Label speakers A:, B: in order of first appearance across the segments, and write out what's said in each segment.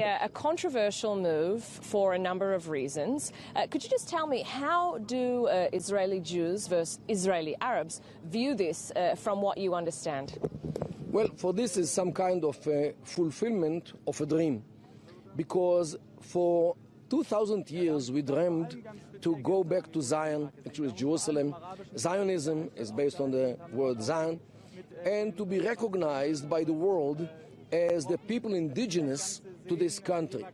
A: a controversial move for a number of reasons. Could you just tell me, how do Israeli Jews versus Israeli Arabs view this from what you understand?
B: Well, for this is some kind of fulfillment of a dream, because for 2,000 years we dreamed to go back to Zion, actually Jerusalem. Zionism is based on the word Zion, and to be recognized by the world as the people indigenous to this country.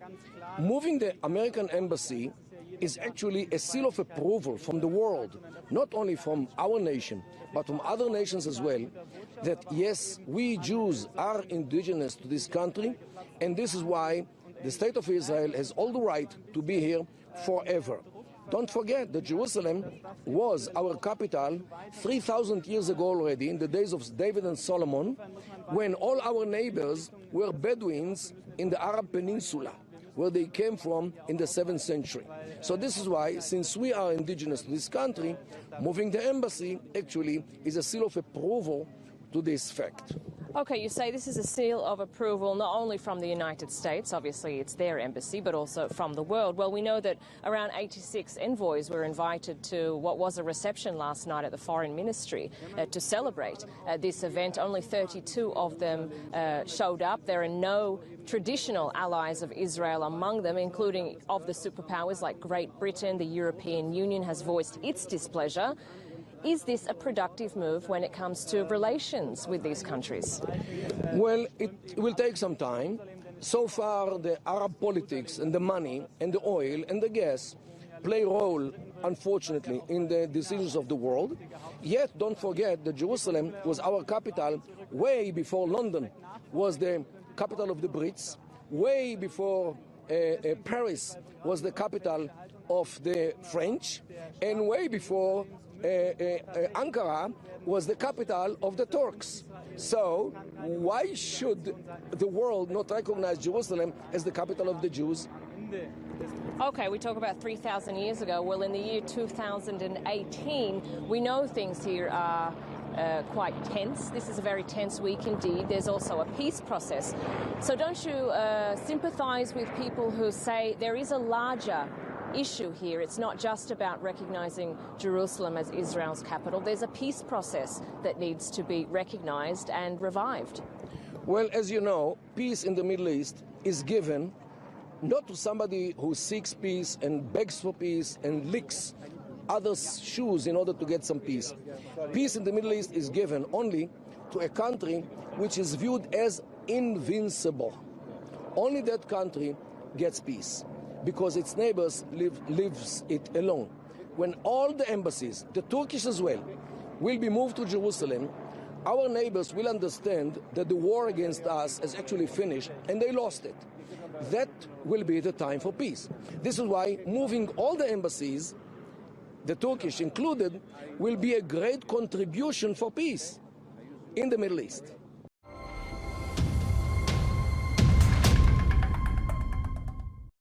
B: Moving the American embassy is actually a seal of approval from the world, not only from our nation, but from other nations as well, that yes, we Jews are indigenous to this country, and this is why the State of Israel has all the right to be here forever. Don't forget that Jerusalem was our capital 3,000 years ago already, in the days of David and Solomon, when all our neighbors were Bedouins in the Arab Peninsula, where they came from in the 7th century. So this is why, since we are indigenous to this country, moving the embassy actually is a seal of approval to this fact.
A: Okay, you say this is a seal of approval not only from the United States, obviously it's their embassy, but also from the world. Well, we know that around 86 envoys were invited to what was a reception last night at the Foreign Ministry to celebrate this event. Only 32 of them showed up. There are no traditional allies of Israel among them, including of the superpowers like Great Britain. The European Union has voiced its displeasure. Is this a productive move when it comes to relations with these countries?
B: Well, it will take some time. So far, the Arab politics and the money and the oil and the gas play a role, unfortunately, in the decisions of the world. Yet, don't forget that Jerusalem was our capital way before London was the capital of the Brits, way before Paris was the capital of the French, and way before Ankara was the capital of the Turks. So why should the world not recognize Jerusalem as the capital of the Jews?
A: Okay, we talk about 3,000 years ago. Well, in the year 2018, we know things here are quite tense. This is a very tense week indeed. There's also a peace process. So don't you sympathize with people who say there is a larger issue here? It's not just about recognizing Jerusalem as Israel's capital. There's a peace process that needs to be recognized and revived.
B: Well, as you know, peace in the Middle East is given not to somebody who seeks peace and begs for peace and licks others' shoes in order to get some peace. Peace in the Middle East is given only to a country which is viewed as invincible. Only that country gets peace, because its neighbors lives it alone. When all the embassies, the Turkish as well, will be moved to Jerusalem, our neighbors will understand that the war against us is actually finished and they lost it. That will be the time for peace. This is why moving all the embassies, the Turkish included, will be a great contribution for peace in the Middle East.